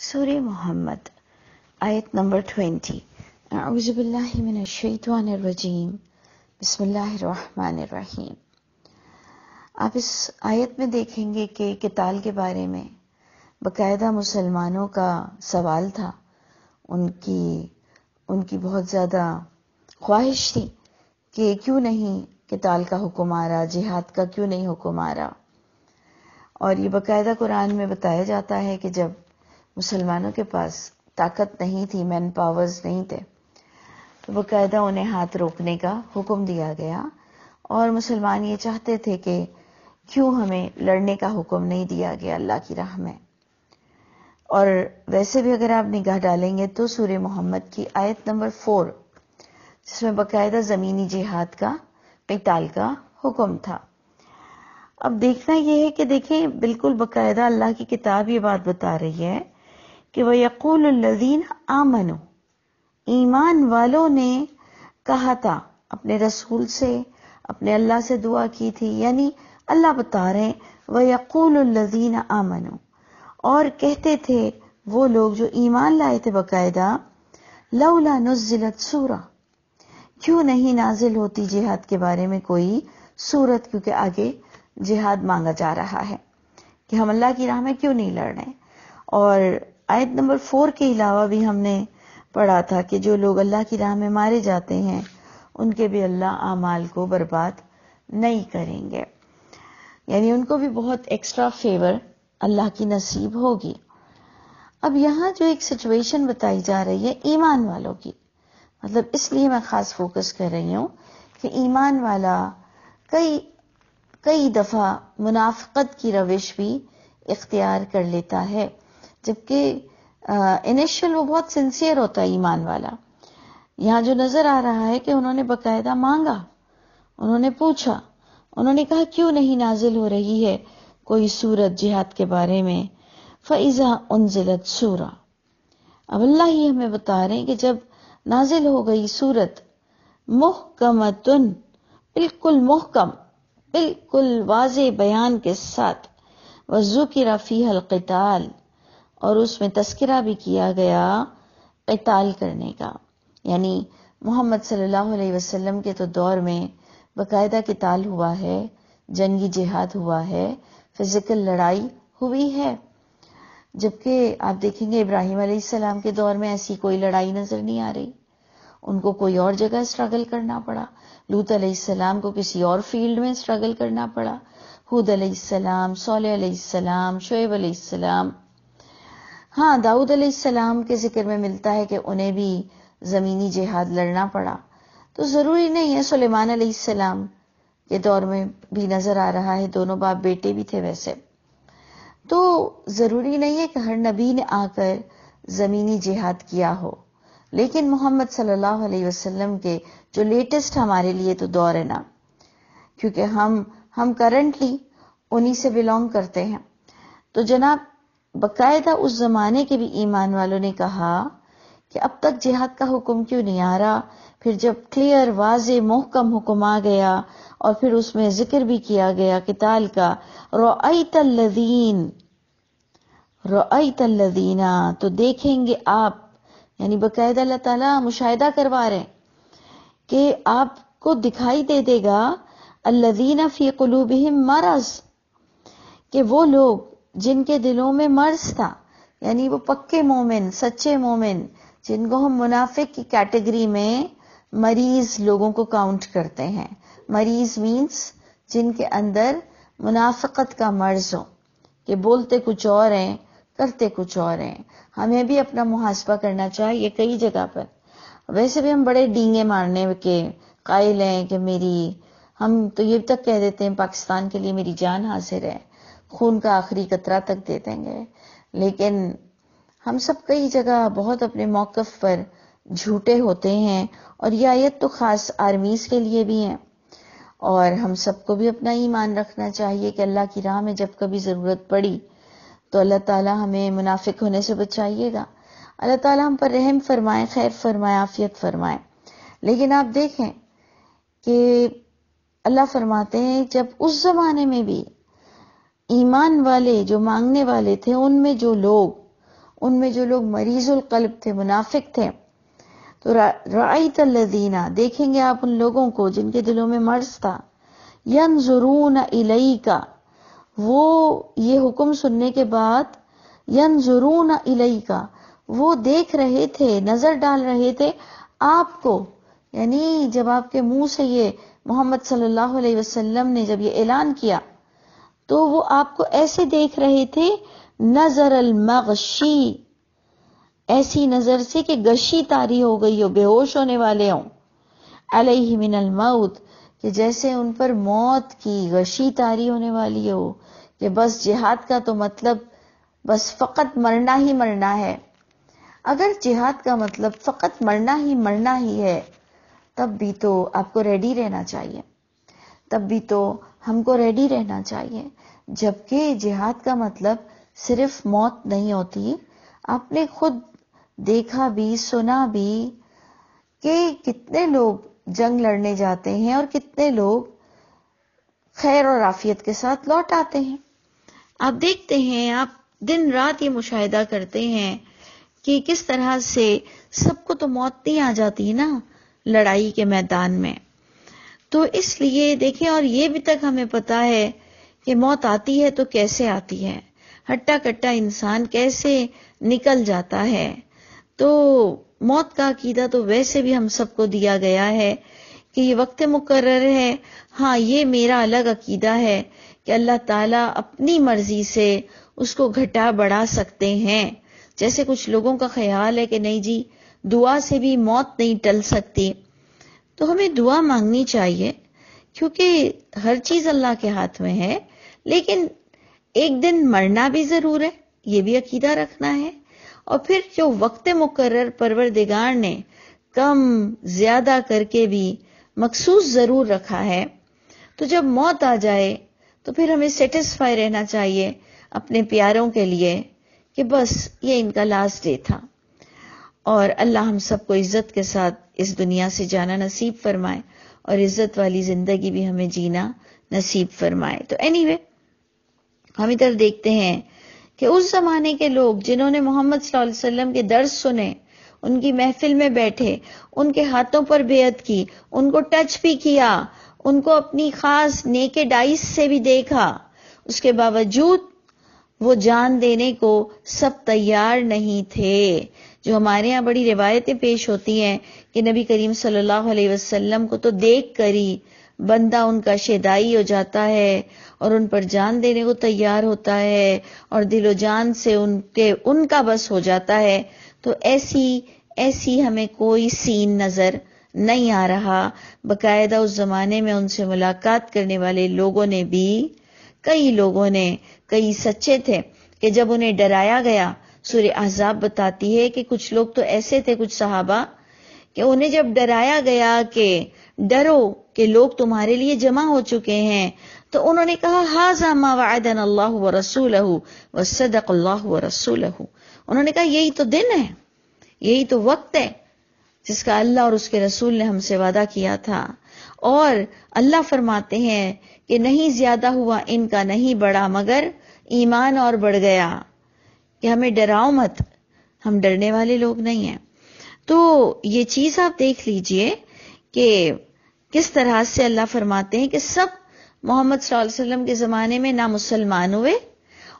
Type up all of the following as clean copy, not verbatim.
سورہ محمد آیت نمبر 20۔ اعوذ باللہ من الشیطان الرجیم، بسم اللہ الرحمن الرحیم۔ آپ اس آیت میں دیکھیں گے کہ قتال کے بارے میں باقاعدہ مسلمانوں کا سوال تھا، ان کی بہت زیادہ خواہش تھی کہ کیوں نہیں قتال کا حکم آ رہا، جہاد کا کیوں نہیں حکم آ رہا۔ اور یہ باقاعدہ قرآن میں بتایا جاتا ہے کہ جب مسلمانوں کے پاس طاقت نہیں تھی، مین پاورز نہیں تھے، تو باقاعدہ انہیں ہاتھ روکنے کا حکم دیا گیا، اور مسلمان یہ چاہتے تھے کہ کیوں ہمیں لڑنے کا حکم نہیں دیا گیا اللہ کی راہ میں۔ اور ویسے بھی اگر آپ نگاہ ڈالیں گے تو سورہ محمد کی آیت نمبر 4، جس میں باقاعدہ زمینی جہاد کا، قتال کا حکم تھا۔ اب دیکھنا یہ ہے کہ دیکھیں بالکل باقاعدہ اللہ کی کتاب یہ بات بتا رہی ہے کہ وَيَقُولُ الَّذِينَ آمَنُوا، ایمان والوں نے کہا تھا، اپنے رسول سے، اپنے اللہ سے دعا کی تھی، یعنی اللہ بتا رہے ہیں وَيَقُولُ الَّذِينَ آمَنُوا، اور کہتے تھے وہ لوگ جو ایمان لائے تھے باقاعدہ، لولا نزلت سورہ، کیوں نہیں نازل ہوتی جہاد کے بارے میں کوئی سورت، کیونکہ آگے جہاد مانگا جا رہا ہے کہ ہم اللہ کی راہ میں کیوں نہیں لڑ رہے۔ اور آیت نمبر 4 کے علاوہ بھی ہم نے پڑھا تھا کہ جو لوگ اللہ کی راہ میں مارے جاتے ہیں ان کے بھی اللہ اعمال کو برباد نہیں کریں گے، یعنی ان کو بھی بہت ایکسٹرا فیور اللہ کی نصیب ہوگی۔ اب یہاں جو ایک سچویشن بتائی جا رہی ہے ایمان والوں کی، مطلب اس لیے میں خاص فوکس کر رہی ہوں کہ ایمان والا کئی دفعہ منافقت کی روش بھی اختیار کر لیتا ہے، جبکہ انیشل وہ بہت سنسیئر ہوتا ہے ایمان والا۔ یہاں جو نظر آ رہا ہے کہ انہوں نے باقاعدہ مانگا، انہوں نے پوچھا، انہوں نے کہا کیوں نہیں نازل ہو رہی ہے کوئی سورت جہاد کے بارے میں۔ فَإِذَا أُنزِلَتْ سورہ، اب اللہ ہی ہمیں بتا رہے ہیں کہ جب نازل ہو گئی سورت محکمتن، بالکل محکم، بالکل واضح بیان کے ساتھ، وَذُكِرَ فِيهَا الْقِتَالِ، اور اس میں تذکرہ بھی کیا گیا قتال کرنے کا، یعنی محمد صلی اللہ علیہ وسلم کے تو دور میں باقاعدہ قتال ہوا ہے، جنگی جہاد ہوا ہے، فزیکل لڑائی ہوئی ہے، جبکہ آپ دیکھیں گے ابراہیم علیہ السلام کے دور میں ایسی کوئی لڑائی نظر نہیں آ رہی، ان کو کوئی اور جگہ اسٹرگل کرنا پڑا، لوط علیہ السلام کو کسی اور فیلڈ میں اسٹرگل کرنا پڑا، ہود علیہ السلام، صالح علیہ السلام، شعیب علیہ السلام، ہاں داؤد علیہ السلام کے ذکر میں ملتا ہے کہ انہیں بھی زمینی جہاد لڑنا پڑا، تو ضروری نہیں ہے سلیمان علیہ السلام کے دور میں بھی نظر آ رہا ہے، دونوں باپ بیٹے بھی تھے ویسے، تو ضروری نہیں ہے کہ ہر نبی نے آ کر زمینی جہاد کیا ہو، لیکن محمد صلی اللہ علیہ وسلم کے جو لیٹسٹ ہمارے لیے تو دور ہے نا، کیونکہ ہم کرنٹلی انہی سے بلونگ کرتے ہیں، تو جناب باقاعدہ اس زمانے کے بھی ایمان والوں نے کہا کہ اب تک جہاد کا حکم کیوں نہیں آ رہا، پھر جب کلیئر واضح محکم حکم آ گیا اور پھر اس میں ذکر بھی کیا گیا قتال کا، رأیت الذین، تو دیکھیں گے آپ، یعنی باقاعدہ اللہ تعالیٰ مشاہدہ کروا رہے ہیں کہ آپ کو دکھائی دے گا الذین فی قلوبہم مرض، کہ وہ لوگ جن کے دلوں میں مرض تھا، یعنی وہ پکے مومن، سچے مومن، جن کو ہم منافق کی کیٹیگری میں مریض لوگوں کو کاؤنٹ کرتے ہیں۔ مریض مینز جن کے اندر منافقت کا مرض ہو، کہ بولتے کچھ اور ہیں، کرتے کچھ اور ہیں۔ ہمیں بھی اپنا محاسبہ کرنا چاہیے کئی جگہ پر، ویسے بھی ہم بڑے ڈینگے مارنے کے قائل ہیں کہ ہم تو یہ تک کہہ دیتے ہیں پاکستان کے لیے میری جان حاضر ہے، خون کا آخری قطرہ تک دے دیں گے، لیکن ہم سب کئی جگہ بہت اپنے موقف پر جھوٹے ہوتے ہیں، اور یہ آیت تو خاص آرمیز کے لیے بھی ہیں، اور ہم سب کو بھی اپنا ایمان رکھنا چاہیے کہ اللہ کی راہ میں جب کبھی ضرورت پڑی تو اللہ تعالیٰ ہمیں منافق ہونے سے بچائیے گا، اللہ تعالیٰ ہم پر رحم فرمائے، خیر فرمائے، عافیت فرمائے۔ لیکن آپ دیکھیں کہ اللہ فرماتے ہیں جب اس زمانے میں بھی ایمان والے جو مانگنے والے تھے، ان میں جو لوگ ان میں جو لوگ مریض القلب تھے، منافق تھے، تو رأیت الذین، دیکھیں گے آپ ان لوگوں کو جن کے دلوں میں مرض تھا، ینظرون الیک، وہ یہ حکم سننے کے بعد ینظرون الیک، وہ دیکھ رہے تھے، نظر ڈال رہے تھے آپ کو، یعنی جب آپ کے منہ سے یہ محمد صلی اللہ علیہ وسلم نے جب یہ اعلان کیا تو وہ آپ کو ایسے دیکھ رہے تھے، نظر المغشی، ایسی نظر سے کہ غشی طاری ہو گئی ہو، بے ہوش ہونے والے ہوں، علیہ من الموت، کہ جیسے ان پر موت کی غشی طاری ہونے والی ہو، کہ بس جہاد کا تو مطلب بس فقط مرنا ہی مرنا ہے۔ اگر جہاد کا مطلب فقط مرنا ہی ہے، تب بھی تو آپ کو ریڈی رہنا چاہیے، تب بھی تو ہم کو ریڈی رہنا چاہیے، جبکہ جہاد کا مطلب صرف موت نہیں ہوتی۔ آپ نے خود دیکھا بھی، سنا بھی کہ کتنے لوگ جنگ لڑنے جاتے ہیں اور کتنے لوگ خیر اور عافیت کے ساتھ لوٹ آتے ہیں۔ آپ دیکھتے ہیں، آپ دن رات یہ مشاہدہ کرتے ہیں کہ کس طرح سے سب کو تو موت نہیں آ جاتی نا لڑائی کے میدان میں۔ تو اس لیے دیکھیں، اور یہ بھی تک ہمیں پتا ہے کہ موت آتی ہے تو کیسے آتی ہے، ہٹا کٹا انسان کیسے نکل جاتا ہے۔ تو موت کا عقیدہ تو ویسے بھی ہم سب کو دیا گیا ہے کہ یہ وقت مقرر ہے۔ ہاں، یہ میرا الگ عقیدہ ہے کہ اللہ تعالیٰ اپنی مرضی سے اس کو گھٹا بڑھا سکتے ہیں۔ جیسے کچھ لوگوں کا خیال ہے کہ نہیں جی، دعا سے بھی موت نہیں ٹل سکتی، تو ہمیں دعا مانگنی چاہیے، کیونکہ ہر چیز اللہ کے ہاتھ میں ہے، لیکن ایک دن مرنا بھی ضرور ہے، یہ بھی عقیدہ رکھنا ہے۔ اور پھر جو وقت مقرر پروردگار نے کم زیادہ کر کے بھی مخصوص ضرور رکھا ہے، تو جب موت آ جائے تو پھر ہمیں سیٹسفائی رہنا چاہیے اپنے پیاروں کے لیے کہ بس یہ ان کا لاسٹ ڈے تھا، اور اللہ ہم سب کو عزت کے ساتھ اس دنیا سے جانا نصیب فرمائے اور عزت والی زندگی بھی ہمیں جینا نصیب فرمائے۔ تو anyway، ہم ادھر دیکھتے ہیں کہ اس زمانے کے لوگ جنہوں نے محمد صلی اللہ علیہ وسلم کے درس سنے، ان کی محفل میں بیٹھے، ان کے ہاتھوں پر بیعت کی، ان کو ٹچ بھی کیا، ان کو اپنی خاص نیکڈ آئیز سے بھی دیکھا، اس کے باوجود وہ جان دینے کو سب تیار نہیں تھے۔ جو ہمارے ہاں بڑی روایتیں پیش ہوتی ہیں کہ نبی کریم صلی اللہ علیہ وسلم کو تو دیکھ کر ہی بندہ ان کا شیدائی ہو جاتا ہے اور ان پر جان دینے کو تیار ہوتا ہے اور دل و جان سے ان کا بس ہو جاتا ہے۔ تو ایسی ہمیں کوئی سین نظر نہیں آ رہا۔ باقاعدہ اس زمانے میں ان سے ملاقات کرنے والے لوگوں نے بھی، کئی لوگوں نے، کئی سچے تھے کہ جب انہیں ڈرایا گیا، سورہ احزاب بتاتی ہے کہ کچھ لوگ تو ایسے تھے، کچھ صحابہ، کہ انہیں جب ڈرایا گیا کہ ڈرو کہ لوگ تمہارے لیے جمع ہو چکے ہیں، تو انہوں نے کہا ھذا ما وعدنا اللہ ورسولہ وصدق اللہ ورسولہ۔ انہوں نے کہا یہی تو دن ہے، یہی تو وقت ہے جس کا اللہ اور اس کے رسول نے ہم سے وعدہ کیا تھا۔ اور اللہ فرماتے ہیں کہ نہیں زیادہ ہوا ان کا، نہیں بڑھا، مگر ایمان اور بڑھ گیا، کہ ہمیں ڈراؤ مت، ہم ڈرنے والے لوگ نہیں ہیں۔ تو یہ چیز آپ دیکھ لیجئے کہ کس طرح سے اللہ فرماتے ہیں کہ سب محمد صلی اللہ علیہ وسلم کے زمانے میں نہ مسلمان ہوئے،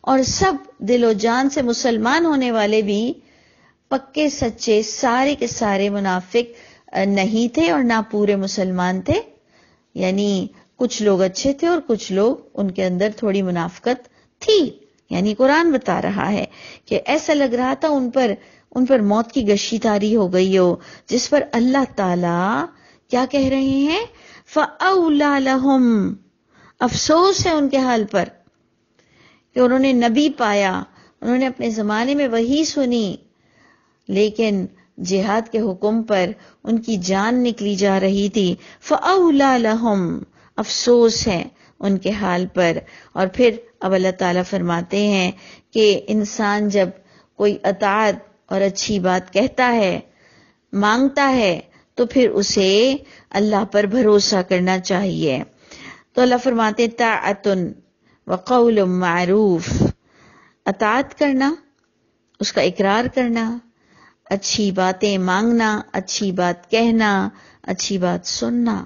اور سب دل و جان سے مسلمان ہونے والے بھی پکے سچے سارے کے سارے منافق نہیں تھے اور نہ پورے مسلمان تھے، یعنی کچھ لوگ اچھے تھے اور کچھ لوگ ان کے اندر تھوڑی منافقت تھی۔ یعنی قرآن بتا رہا ہے کہ ایسا لگ رہا تھا ان پر موت کی غشی طاری ہو گئی ہو، جس پر اللہ تعالی کیا کہہ رہے ہیں، فَأَوْلَى لَهُمْ، افسوس ہے ان کے حال پر کہ انہوں نے نبی پایا، انہوں نے اپنے زمانے میں وحی سنی، لیکن جہاد کے حکم پر ان کی جان نکلی جا رہی تھی۔ فَأَوْلَى لَهُمْ، افسوس ہے ان کے حال پر۔ اور پھر اب اللہ تعالیٰ فرماتے ہیں کہ انسان جب کوئی اطاعت اور اچھی بات کہتا ہے، مانگتا ہے، تو پھر اسے اللہ پر بھروسہ کرنا چاہیے۔ تو اللہ فرماتے طاعۃ وقول معروف، اطاعت کرنا اس کا اقرار کرنا، اچھی باتیں مانگنا، اچھی بات کہنا، اچھی بات سننا۔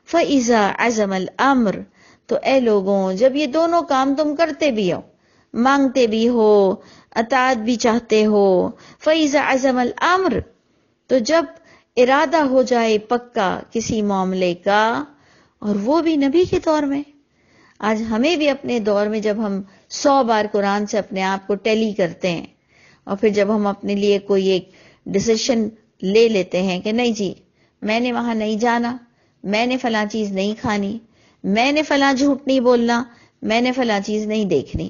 فَإِذَا عَزَمَ الْأَمْرُ، تو اے لوگوں جب یہ دونوں کام تم کرتے بھی ہو، مانگتے بھی ہو، اطاعت بھی چاہتے ہو، فَإِذَا عَزَمَ الْأَمْرُ، تو جب ارادہ ہو جائے پکا کسی معاملے کا، اور وہ بھی نبی کے دور میں۔ آج ہمیں بھی اپنے دور میں جب ہم 100 بار قرآن سے اپنے آپ کو ٹیلی کرتے ہیں، اور پھر جب ہم اپنے لیے کوئی ایک ڈیسیشن لے لیتے ہیں کہ نہیں جی میں نے وہاں نہیں جانا، میں نے فلاں چیز نہیں کھانی، میں نے فلاں جھوٹ نہیں بولنا، میں نے فلاں چیز نہیں دیکھنی،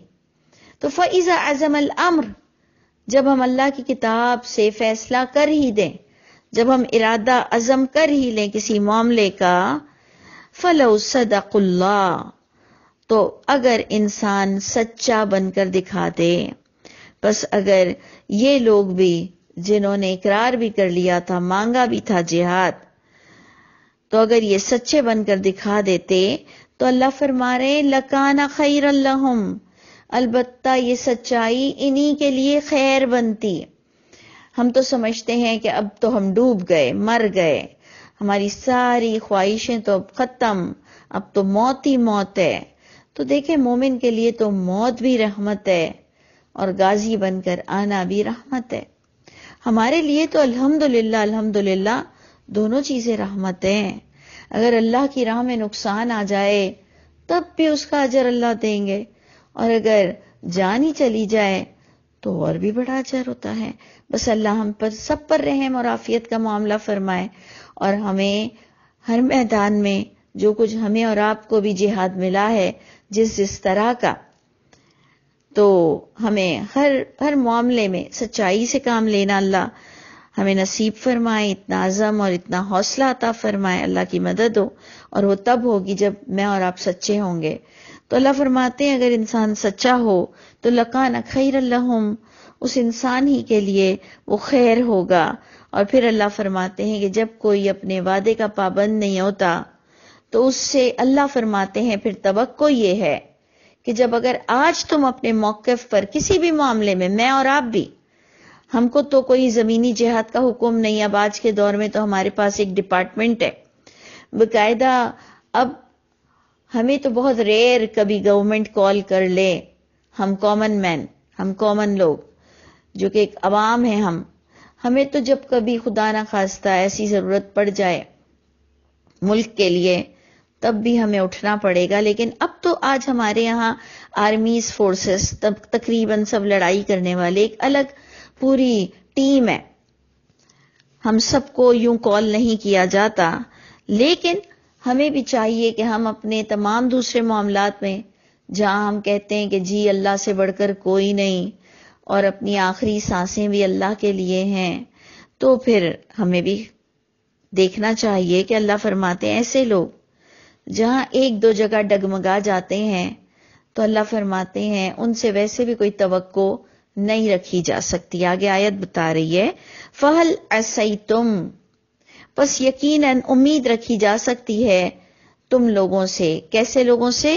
تو فَإِذَا عَزَمَ الْأَمْرُ، جب ہم اللہ کی کتاب سے فیصلہ کر ہی دیں، جب ہم ارادہ عزم کر ہی لیں کسی معاملے کا، فَلَوْ صَدَقُ اللَّهَ، تو اگر انسان سچا بن کر دکھا دے، بس اگر یہ لوگ بھی جنہوں نے اقرار بھی کر لیا تھا، مانگا بھی تھا جہاد، تو اگر یہ سچے بن کر دکھا دیتے تو اللہ فرما رہے لَكَانَ خَيْرًا لَهُمْ، البتہ یہ سچائی انہی کے لیے خیر بنتی۔ ہم تو سمجھتے ہیں کہ اب تو ہم ڈوب گئے، مر گئے، ہماری ساری خواہشیں تو اب ختم، اب تو موت ہی موت ہے۔ تو دیکھیں مومن کے لیے تو موت بھی رحمت ہے اور غازی بن کر آنا بھی رحمت ہے۔ ہمارے لیے تو الحمدللہ دونوں چیزیں رحمت ہیں۔ اگر اللہ کی راہ میں نقصان آ جائے تب بھی اس کا اجر اللہ دیں گے، اور اگر جان ہی چلی جائے تو اور بھی بڑا اجر ہوتا ہے۔ بس اللہ ہم پر سب پر رحم اور عافیت کا معاملہ فرمائے، اور ہمیں ہر میدان میں جو کچھ ہمیں اور آپ کو بھی جہاد ملا ہے جس طرح کا، تو ہمیں ہر معاملے میں سچائی سے کام لینا اللہ ہمیں نصیب فرمائے، اتنا عزم اور اتنا حوصلہ عطا فرمائے، اللہ کی مدد ہو، اور وہ تب ہوگی جب میں اور آپ سچے ہوں گے۔ تو اللہ فرماتے ہیں اگر انسان سچا ہو تو لَكَانَ خَيْرًا لَهُمْ، اس انسان ہی کے لیے وہ خیر ہوگا۔ اور پھر اللہ فرماتے ہیں کہ جب کوئی اپنے وعدے کا پابند نہیں ہوتا تو اس سے اللہ فرماتے ہیں پھر توقع یہ ہے کہ جب اگر آج تم اپنے موقف پر کسی بھی معاملے میں، میں اور آپ بھی، ہم کو تو کوئی زمینی جہاد کا حکم نہیں، اب آج کے دور میں تو ہمارے پاس ایک ڈپارٹمنٹ ہے باقاعدہ، اب ہمیں تو بہت ریئر کبھی گورنمنٹ کال کر لے، ہم کامن مین، ہم کامن لوگ جو کہ ایک عوام ہیں، ہمیں تو جب کبھی خدا نہ خواستہ ایسی ضرورت پڑ جائے ملک کے لیے تب بھی ہمیں اٹھنا پڑے گا۔ لیکن اب تو آج ہمارے یہاں آرمیز فورسز تقریباً سب لڑائی کرنے والے ایک الگ پوری ٹیم ہے، ہم سب کو یوں کال نہیں کیا جاتا، لیکن ہمیں بھی چاہیے کہ ہم اپنے تمام دوسرے معاملات میں جہاں ہم کہتے ہیں کہ جی اللہ سے بڑھ کر کوئی نہیں اور اپنی آخری سانسیں بھی اللہ کے لیے ہیں، تو پھر ہمیں بھی دیکھنا چاہیے کہ اللہ فرماتے ہیں ایسے لوگ جہاں ایک دو جگہ ڈگمگا جاتے ہیں تو اللہ فرماتے ہیں ان سے ویسے بھی کوئی توقع نہیں رکھی جا سکتی۔ آگے آیت بتا رہی ہے فَهَلْ عَسَيْتُمْ، پس یقیناً امید رکھی جا سکتی ہے تم لوگوں سے، کیسے لوگوں سے؟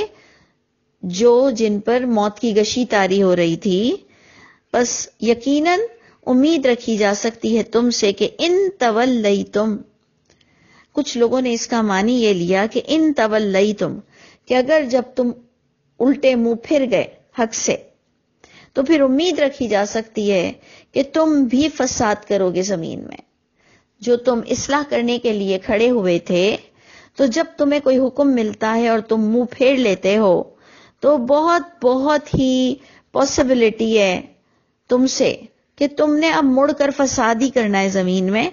جو جن پر موت کی غشی طاری ہو رہی تھی، پس یقیناً امید رکھی جا سکتی ہے تم سے کہ ان تولیتم، کچھ لوگوں نے اس کا معنی یہ لیا کہ ان تولیتم، کہ اگر جب تم الٹے منہ پھر گئے حق سے تو پھر امید رکھی جا سکتی ہے کہ تم بھی فساد کرو گے زمین میں۔ جو تم اصلاح کرنے کے لیے کھڑے ہوئے تھے، تو جب تمہیں کوئی حکم ملتا ہے اور تم منہ پھیر لیتے ہو تو بہت ہی پاسبلٹی ہے تم سے کہ تم نے اب مڑ کر فساد ہی کرنا ہے زمین میں۔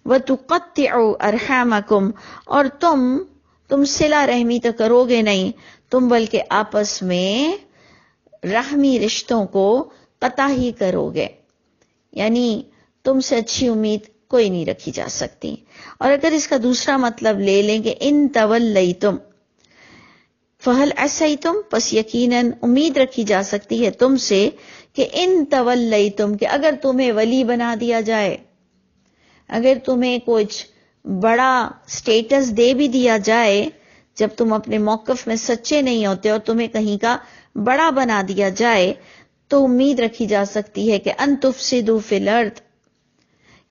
وَتُقَطِّعُوا أَرْحَامَكُمْ، اور تم صلہ رحمی تو کرو گے نہیں، تم بلکہ آپس میں رحمی رشتوں کو قطع ہی کرو گے، یعنی تم سے اچھی امید کوئی نہیں رکھی جا سکتی۔ اور اگر اس کا دوسرا مطلب لے لیں کہ ان تولیتم فَهَلْ عَسَيْتُمْ، پس یقیناً امید رکھی جا سکتی ہے تم سے کہ ان تولیتم، کہ اگر تمہیں ولی بنا دیا جائے، اگر تمہیں کچھ بڑا سٹیٹس دے بھی دیا جائے، جب تم اپنے موقف میں سچے نہیں ہوتے اور تمہیں کہیں کا بڑا بنا دیا جائے، تو امید رکھی جا سکتی ہے کہ ان تفسدوا فی الارض،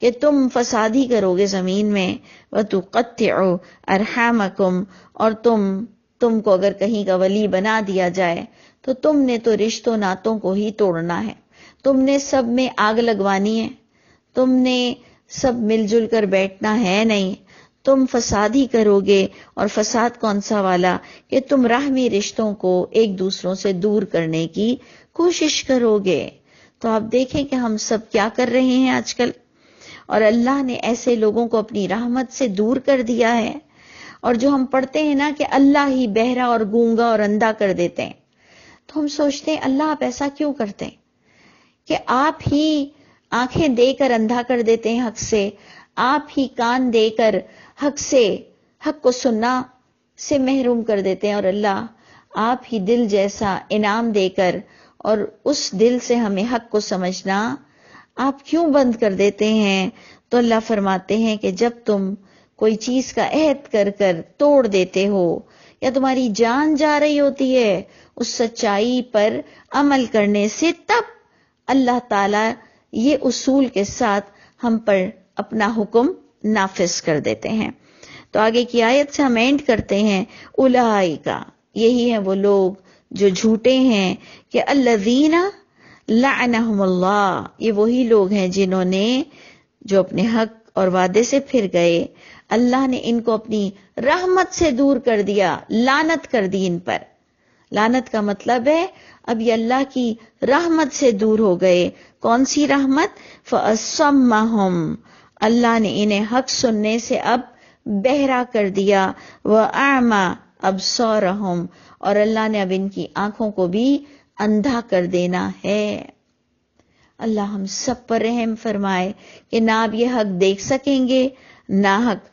کہ تم فساد ہی کرو گے زمین میں، وتقطعوا ارحامکم، اور تم کو اگر کہیں کا ولی بنا دیا جائے تو تم نے تو رشتوں ناتوں کو ہی توڑنا ہے، تم نے سب میں آگ لگوانی ہے، تم نے سب مل جل کر بیٹھنا ہے نہیں، تم فساد ہی کرو گے۔ اور فساد کون سا والا؟ کہ تم رحمی رشتوں کو ایک دوسروں سے دور کرنے کی کوشش کرو گے۔ تو آپ دیکھیں کہ ہم سب کیا کر رہے ہیں آج کل، اور اللہ نے ایسے لوگوں کو اپنی رحمت سے دور کر دیا ہے۔ اور جو ہم پڑھتے ہیں نا کہ اللہ ہی بہرا اور گونگا اور اندھا کر دیتے ہیں، تو ہم سوچتے ہیں اللہ آپ ایسا کیوں کرتے ہیں کہ آپ ہی آنکھیں دے کر اندھا کر دیتے ہیں حق سے، آپ ہی کان دے کر حق کو سننا سے محروم کر دیتے ہیں، اور اللہ آپ ہی دل جیسا انعام دے کر اور اس دل سے ہمیں حق کو سمجھنا آپ کیوں بند کر دیتے ہیں؟ تو اللہ فرماتے ہیں کہ جب تم کوئی چیز کا عہد کر کر توڑ دیتے ہو، یا تمہاری جان جا رہی ہوتی ہے اس سچائی پر عمل کرنے سے، تب اللہ تعالی یہ اصول کے ساتھ ہم پر اپنا حکم نافذ کر دیتے ہیں۔ تو آگے کی آیت سے ہم اینڈ کرتے ہیں، اولئک، یہی ہیں وہ لوگ جو جھوٹے ہیں، کہ الذین لعنہم اللہ، یہ وہی لوگ ہیں جنہوں نے جو اپنے حق اور وعدے سے پھر گئے، اللہ نے ان کو اپنی رحمت سے دور کر دیا، لعنت کر دی ان پر۔ لعنت کا مطلب ہے اب یہ اللہ کی رحمت سے دور ہو گئے۔ کون سی رحمت؟ فَأَصَمَّهُمْ، اللہ نے انہیں حق سننے سے اب بہرا کر دیا، وَأَعْمَى أَبْصَارَهُمْ، اور اللہ نے اب ان کی آنکھوں کو بھی اندھا کر دینا ہے۔ اللہ ہم سب پر رحم فرمائے کہ نہ اب یہ حق دیکھ سکیں گے، نہ حق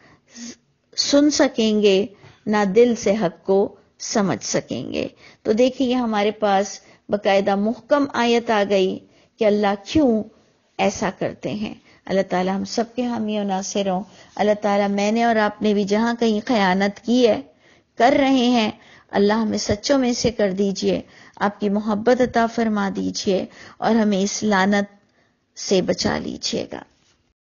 سن سکیں گے، نہ دل سے حق کو سمجھ سکیں گے۔ تو دیکھیے ہمارے پاس باقاعدہ محکم آیت آ گئی کہ اللہ کیوں ایسا کرتے ہیں۔ اللہ تعالی ہم سب کے حامی و ناصر ہوں۔ اللہ تعالی میں نے اور آپ نے بھی جہاں کہیں خیانت کی ہے، کر رہے ہیں، اللہ ہمیں سچوں میں سے کر دیجئے، آپ کی محبت عطا فرما دیجئے، اور ہمیں اس لعنت سے بچا لیجئے گا۔